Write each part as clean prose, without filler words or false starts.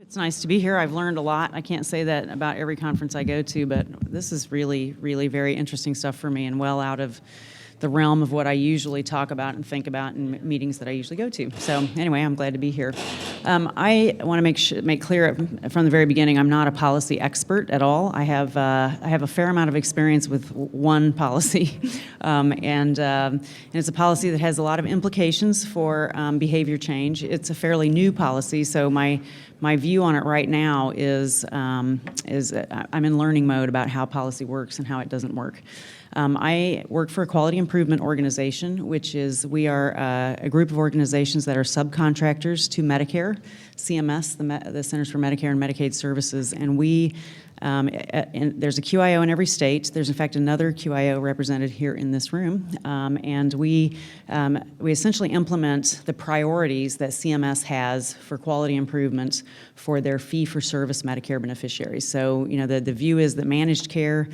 It's nice to be here. I've learned a lot. I can't say that about every conference I go to, but this is really, really very interesting stuff for me and well out of the realm of what I usually talk about and think about in meetings that I usually go to. So anyway, I'm glad to be here. I want to make clear from the very beginning, I'm not a policy expert at all. I have a fair amount of experience with one policy, and it's a policy that has a lot of implications for behavior change. It's a fairly new policy, so my view on it right now is I'm in learning mode about how policy works and how it doesn't work. I work for a quality improvement organization, which is, we are a group of organizations that are subcontractors to Medicare, CMS, the Centers for Medicare and Medicaid Services, and we, there's a QIO in every state. There's in fact another QIO represented here in this room, and we essentially implement the priorities that CMS has for quality improvement for their fee-for-service Medicare beneficiaries. So, you know, the view is that managed care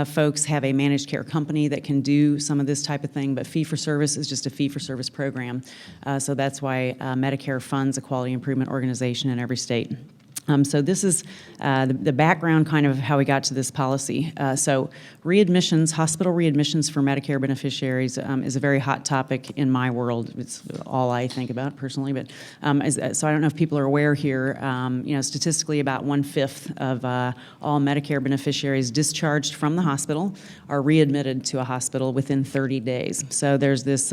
folks have a managed care company that can do some of this type of thing, but fee-for-service is just a fee-for-service program. So that's why Medicare funds a quality improvement organization in every state. So this is the background kind of how we got to this policy. So readmissions, hospital readmissions for Medicare beneficiaries is a very hot topic in my world. It's all I think about personally, but so I don't know if people are aware here, you know, statistically about 1/5 of all Medicare beneficiaries discharged from the hospital are readmitted to a hospital within 30 days. So there's this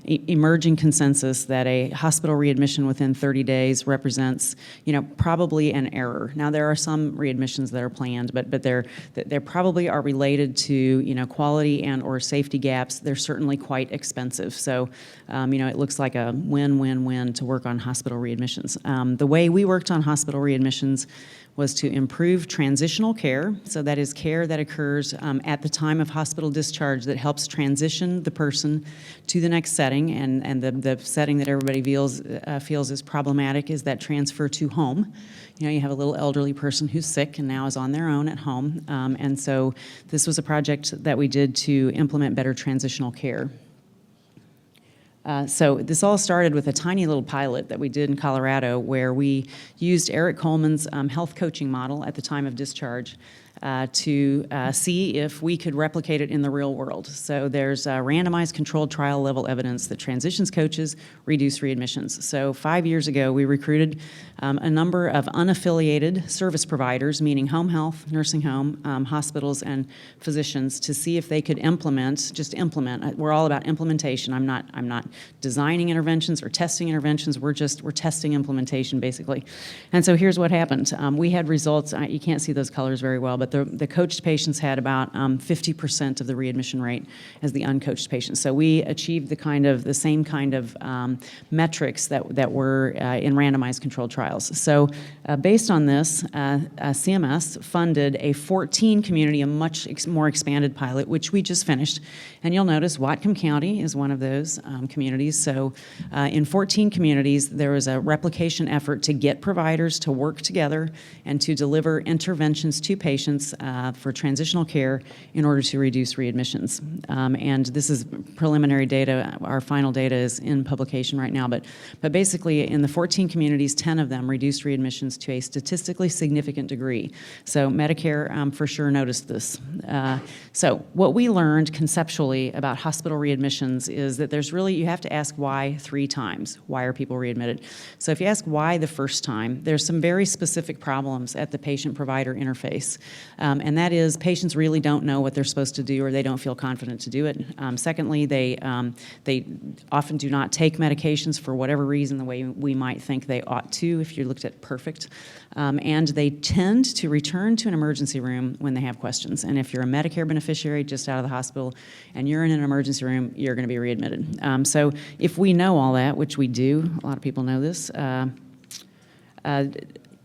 emerging consensus that a hospital readmission within 30 days represents, you know, probably an error. Now there are some readmissions that are planned, but they're probably are related to, you know, quality and or safety gaps. They're certainly quite expensive. So, you know, it looks like a win-win-win to work on hospital readmissions. The way we worked on hospital readmissions was to improve transitional care. So that is care that occurs at the time of hospital discharge that helps transition the person to the next setting. And the setting that everybody feels is problematic is that transfer to home. You know, you have a little elderly person who's sick and now is on their own at home. And so this was a project that we did to implement better transitional care. So this all started with a tiny little pilot that we did in Colorado where we used Eric Coleman's health coaching model at the time of discharge to see if we could replicate it in the real world. So there's randomized controlled trial level evidence that transitions coaches reduce readmissions. So 5 years ago, we recruited a number of unaffiliated service providers, meaning home health, nursing home, hospitals, and physicians to see if they could implement. We're all about implementation. I'm not designing interventions or testing interventions. We're testing implementation basically. And so here's what happened. We had results. You can't see those colors very well, but the coached patients had about 50% of the readmission rate as the uncoached patients. So we achieved the same kind of metrics that were in randomized controlled trials. So based on this, CMS funded a 14-community, a much more expanded pilot, which we just finished. And you'll notice Whatcom County is one of those communities. So in 14 communities, there was a replication effort to get providers to work together and to deliver interventions to patients for transitional care in order to reduce readmissions. And this is preliminary data. Our final data is in publication right now. But basically, in the 14 communities, 10 of them reduced readmissions to a statistically significant degree. So Medicare for sure noticed this. So what we learned conceptually about hospital readmissions is that you have to ask why 3 times. Why are people readmitted? So if you ask why the first time, there's some very specific problems at the patient-provider interface. And that is patients really don't know what they're supposed to do or they don't feel confident to do it. Secondly, they often do not take medications for whatever reason the way we might think they ought to if you looked at perfect. And they tend to return to an emergency room when they have questions. And if you're a Medicare beneficiary just out of the hospital and you're in an emergency room, you're going to be readmitted. So if we know all that, which we do, a lot of people know this,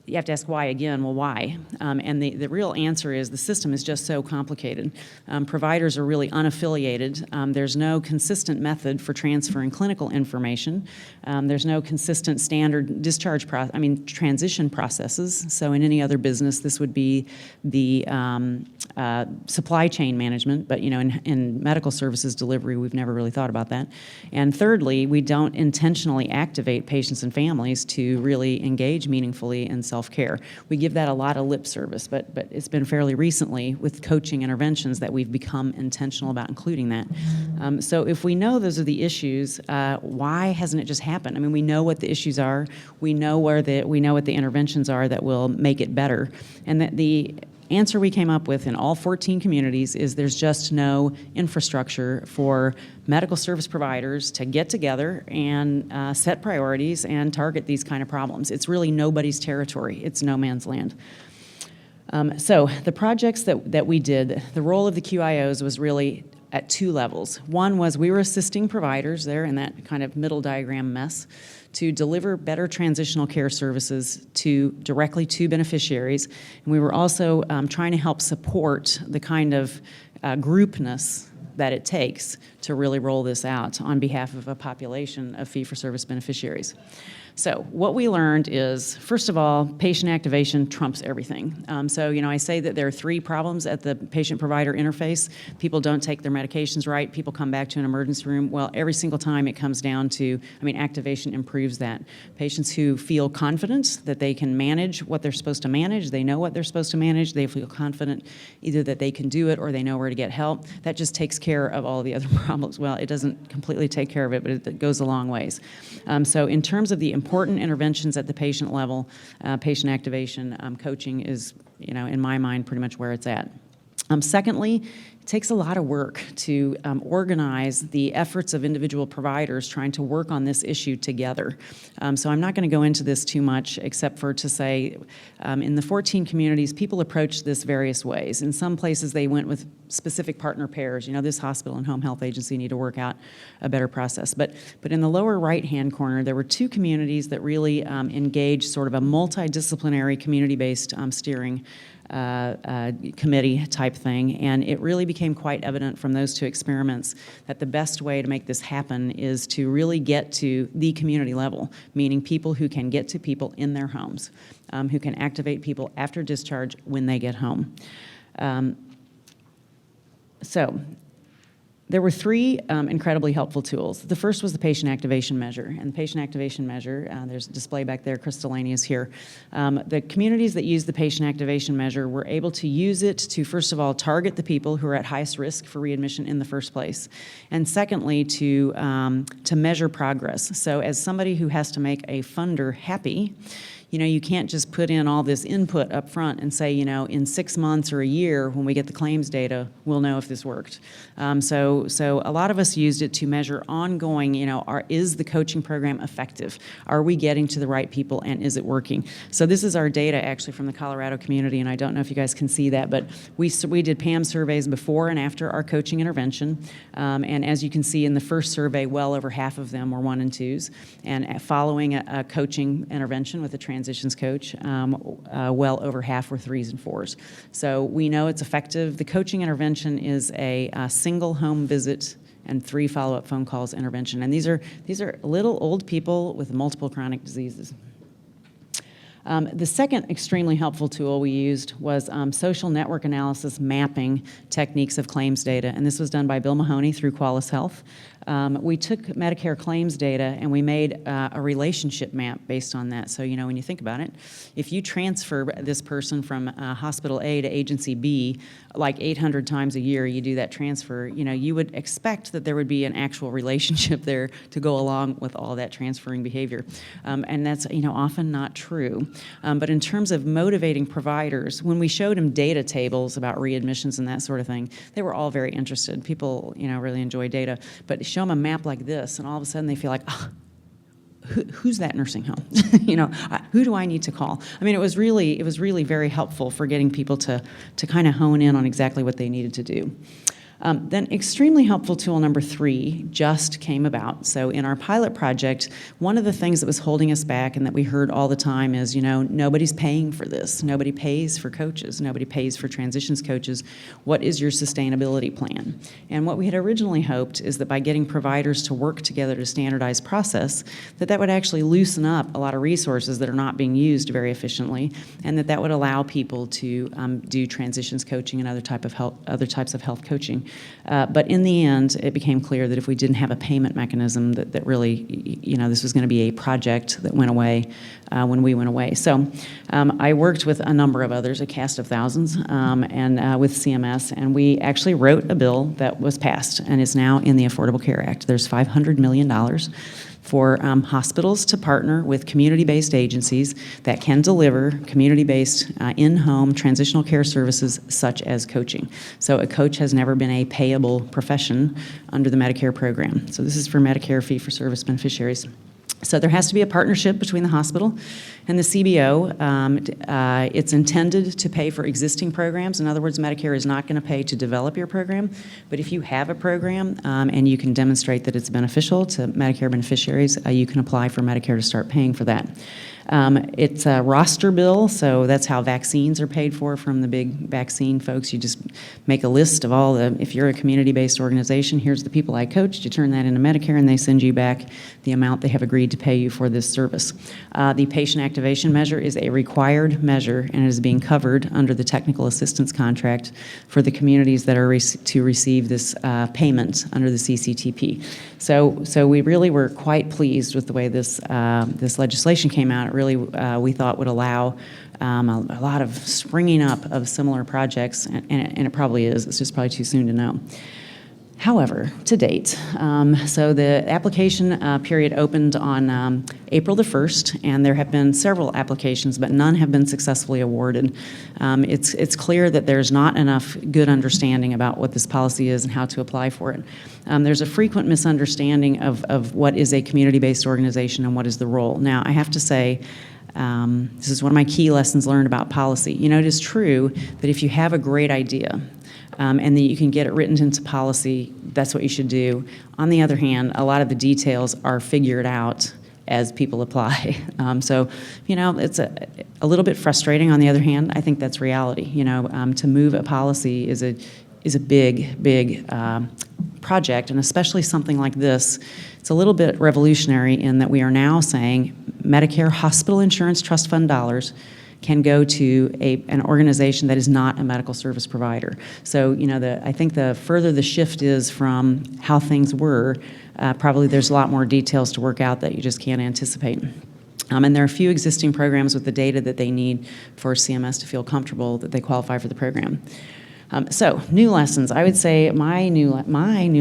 you have to ask why again. Well, why? And the real answer is the system is just so complicated. Providers are really unaffiliated. There's no consistent method for transferring clinical information. There's no consistent standard transition processes. So in any other business, this would be the supply chain management, but in medical services delivery, we've never really thought about that. And thirdly, we don't intentionally activate patients and families to really engage meaningfully in self-care. We give that a lot of lip service, but it's been fairly recently with coaching interventions that we've become intentional about including that. So if we know those are the issues, why hasn't it just happened? I mean, we know what the issues are. We know what the interventions are that will make it better, and that the answer we came up with in all 14 communities is there's just no infrastructure for medical service providers to get together and set priorities and target these kind of problems. It's really nobody's territory. It's no man's land. So the projects that we did, the role of the QIOs was really at two levels. One was we were assisting providers there in that kind of middle diagram mess to deliver better transitional care services directly to beneficiaries. And we were also trying to help support the kind of groupness that it takes to really roll this out on behalf of a population of fee-for-service beneficiaries. So what we learned is, first of all, patient activation trumps everything. So, I say that there are three problems at the patient-provider interface. People don't take their medications right. People come back to an emergency room. Well, every single time it comes down to, activation improves that. Patients who feel confident that they can manage what they're supposed to manage, they know what they're supposed to manage, they feel confident either that they can do it or they know where to get help. That just takes care of all the other problems. Well, it doesn't completely take care of it, but it goes a long ways. So in terms of the important interventions at the patient level, patient activation, coaching is, in my mind, pretty much where it's at. Secondly, it takes a lot of work to organize the efforts of individual providers trying to work on this issue together. So I'm not going to go into this too much, except for to say in the 14 communities, people approached this various ways. In some places, they went with specific partner pairs. This hospital and home health agency need to work out a better process. But in the lower right-hand corner, there were two communities that really engaged sort of a multidisciplinary community-based steering committee type thing, and it really became quite evident from those two experiments that the best way to make this happen is to really get to the community level, meaning people who can get to people in their homes, who can activate people after discharge when they get home. So there were three incredibly helpful tools. The first was the patient activation measure. And the patient activation measure, there's a display back there, Chris Delaney is here. The communities that used the patient activation measure were able to use it to, first of all, target the people who are at highest risk for readmission in the first place. And secondly, to measure progress. So as somebody who has to make a funder happy, you can't just put in all this input up front and say, in 6 months or a year when we get the claims data, we'll know if this worked. So a lot of us used it to measure ongoing, is the coaching program effective? Are we getting to the right people, and is it working? So this is our data actually from the Colorado community, and I don't know if you guys can see that, but we did PAM surveys before and after our coaching intervention. And as you can see in the first survey, well over half of them were 1 and 2s. And following a coaching intervention with a transitions coach, well over half were 3s and 4s. So we know it's effective. The coaching intervention is a single home visit and 3 follow-up phone calls intervention. And these are little old people with multiple chronic diseases. The second extremely helpful tool we used was social network analysis mapping techniques of claims data, and this was done by Bill Mahoney through Qualis Health. We took Medicare claims data and we made a relationship map based on that. So, when you think about it, if you transfer this person from hospital A to agency B like 800 times a year, you do that transfer, you would expect that there would be an actual relationship there to go along with all that transferring behavior. And that's, often not true. But in terms of motivating providers, when we showed them data tables about readmissions and that sort of thing, they were all very interested. People, really enjoy data. But show them a map like this, and all of a sudden they feel like, who's that nursing home? Who do I need to call? It was really very helpful for getting people to kind of hone in on exactly what they needed to do. Then extremely helpful tool number 3 just came about. So in our pilot project, one of the things that was holding us back and that we heard all the time is, nobody's paying for this. Nobody pays for coaches. Nobody pays for transitions coaches. What is your sustainability plan? And what we had originally hoped is that by getting providers to work together to standardize process, that would actually loosen up a lot of resources that are not being used very efficiently, and that would allow people to do transitions coaching and other types of health coaching. But in the end, it became clear that if we didn't have a payment mechanism, that really, this was going to be a project that went away when we went away. So I worked with a number of others, a cast of thousands, and with CMS, and we actually wrote a bill that was passed and is now in the Affordable Care Act. There's $500 million for hospitals to partner with community-based agencies that can deliver community-based in-home transitional care services such as coaching. So a coach has never been a payable profession under the Medicare program. So this is for Medicare fee-for-service beneficiaries. So there has to be a partnership between the hospital and the CBO. It's intended to pay for existing programs. In other words, Medicare is not going to pay to develop your program, but if you have a program and you can demonstrate that it's beneficial to Medicare beneficiaries, you can apply for Medicare to start paying for that. It's a roster bill, so that's how vaccines are paid for from the big vaccine folks. You just make a list of all the, if you're a community-based organization, here's the people I coached, you turn that into Medicare and they send you back the amount they have agreed to pay you for this service. The patient activation measure is a required measure and it is being covered under the technical assistance contract for the communities that are to receive this payment under the CCTP. So we really were quite pleased with the way this legislation came out. It really, we thought, would allow a lot of springing up of similar projects, and it probably is. It's just probably too soon to know. However, to date, so the application period opened on April the 1st, and there have been several applications, but none have been successfully awarded. It's clear that there's not enough good understanding about what this policy is and how to apply for it. There's a frequent misunderstanding of what is a community-based organization and what is the role. Now, I have to say, this is one of my key lessons learned about policy. It is true that if you have a great idea, and that you can get it written into policy, that's what you should do. On the other hand, a lot of the details are figured out as people apply. So, it's a little bit frustrating. On the other hand, I think that's reality. To move a policy is a big project, and especially something like this. It's a little bit revolutionary in that we are now saying Medicare Hospital Insurance Trust Fund dollars can go to an organization that is not a medical service provider. So, I think the further the shift is from how things were, probably there's a lot more details to work out that you just can't anticipate. And there are a few existing programs with the data that they need for CMS to feel comfortable that they qualify for the program. So, new lessons. I would say my new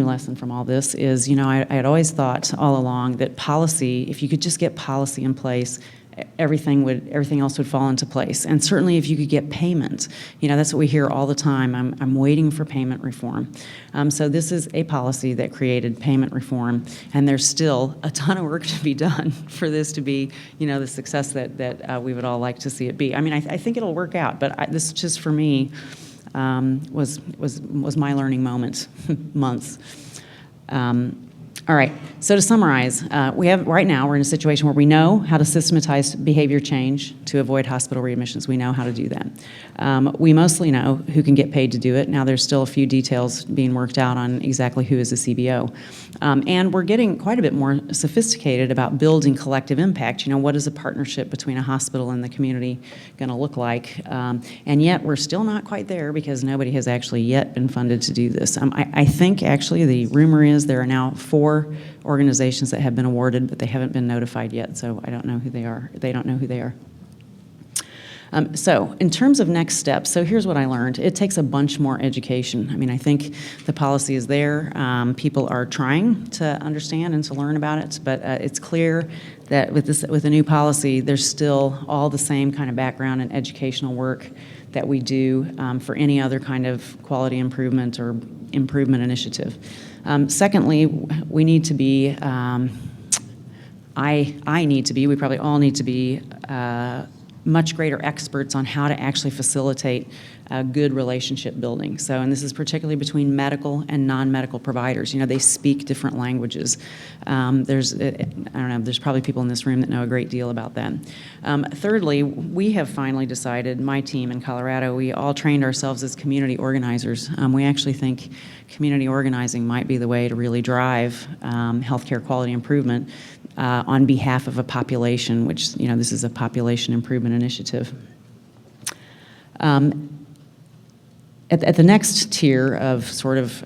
lesson from all this is, I had always thought all along that policy, if you could just get policy in place, everything else would fall into place. And certainly if you could get payment, that's what we hear all the time. I'm waiting for payment reform. So this is a policy that created payment reform, and there's still a ton of work to be done for this to be, the success that we would all like to see it be. I mean, I think it'll work out, but this just for me was my learning moment, months. All right, so to summarize, right now we're in a situation where we know how to systematize behavior change to avoid hospital readmissions. We know how to do that. We mostly know who can get paid to do it. Now there's still a few details being worked out on exactly who is a CBO. And we're getting quite a bit more sophisticated about building collective impact. What is a partnership between a hospital and the community going to look like? And yet we're still not quite there because nobody has actually yet been funded to do this. I think actually the rumor is there are now 4 organizations that have been awarded, but they haven't been notified yet, so I don't know who they are. They don't know who they are. So in terms of next steps, so here's what I learned. It takes a bunch more education. I mean, I think the policy is there. People are trying to understand and to learn about it, but it's clear that with a new policy, there's still all the same kind of background and educational work that we do for any other kind of quality improvement or improvement initiative. Secondly, we need to be, I need to be, we probably all need to be much greater experts on how to actually facilitate good relationship building. So, and this is particularly between medical and non-medical providers. You know, they speak different languages. I don't know, there's probably people in this room that know a great deal about that. Thirdly, we have finally decided, my team in Colorado, we all trained ourselves as community organizers. We actually think community organizing might be the way to really drive healthcare quality improvement on behalf of a population, which, you know, this is a population improvement initiative. At the next tier of sort of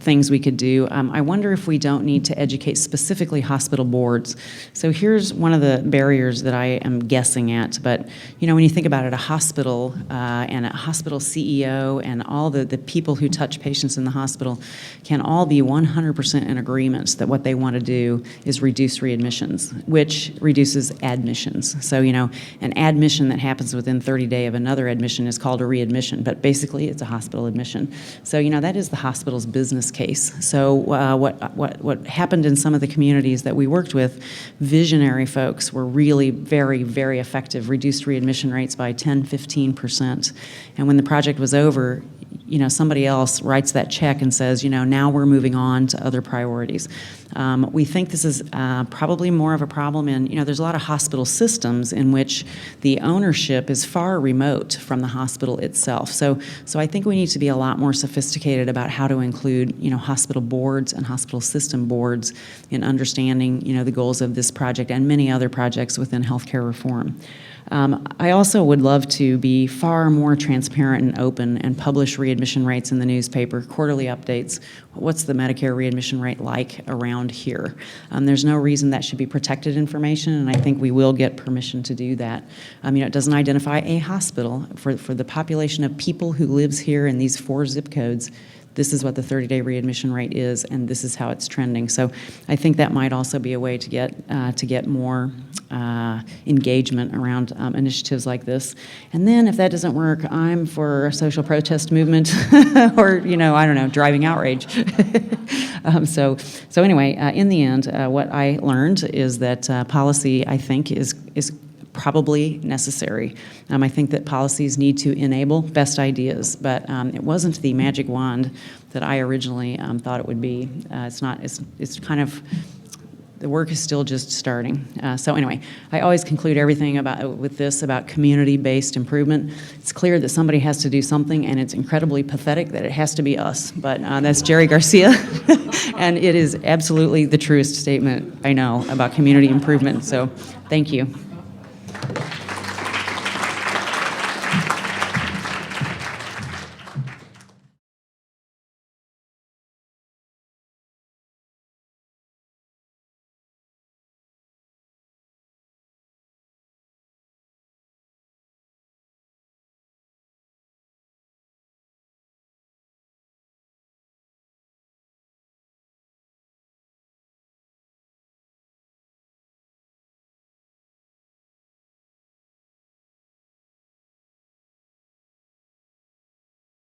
things we could do, I wonder if we don't need to educate specifically hospital boards. So here's one of the barriers that I am guessing at, but you know, when you think about it, a hospital and a hospital CEO and all the people who touch patients in the hospital can all be 100% in agreement that what they want to do is reduce readmissions, which reduces admissions. So, you know, an admission that happens within 30 days of another admission is called a readmission, but basically it's a hospital admission. So, you know, that is the hospital's business case. So what happened in some of the communities that we worked with, visionary folks were really very, very effective, reduced readmission rates by 10-15%. And when the project was over, you know, somebody else writes that check and says, you know, now we're moving on to other priorities. We think this is probably more of a problem in, you know, there's a lot of hospital systems in which the ownership is far remote from the hospital itself. So I think we need to be a lot more sophisticated about how to include, you know, hospital boards and hospital system boards in understanding, you know, the goals of this project and many other projects within healthcare reform. I also would love to be far more transparent and open and publish readmission rates in the newspaper, quarterly updates. What's the Medicare readmission rate like around here? There's no reason that should be protected information, and I think we will get permission to do that. You know, it doesn't identify a hospital. For the population of people who lives here in these 4 zip codes, this is what the 30-day readmission rate is, and this is how it's trending. So I think that might also be a way to get more engagement around initiatives like this. And then if that doesn't work, I'm for a social protest movement or, you know, I don't know, driving outrage. So anyway, in the end, what I learned is that policy, I think, is probably necessary. I think that policies need to enable best ideas, but it wasn't the magic wand that I originally thought it would be. It's not. It's kind of, the work is still just starting. So anyway, I always conclude everything with this about community-based improvement. It's clear that somebody has to do something, and it's incredibly pathetic that it has to be us. But that's Jerry Garcia, and it is absolutely the truest statement I know about community improvement. So thank you.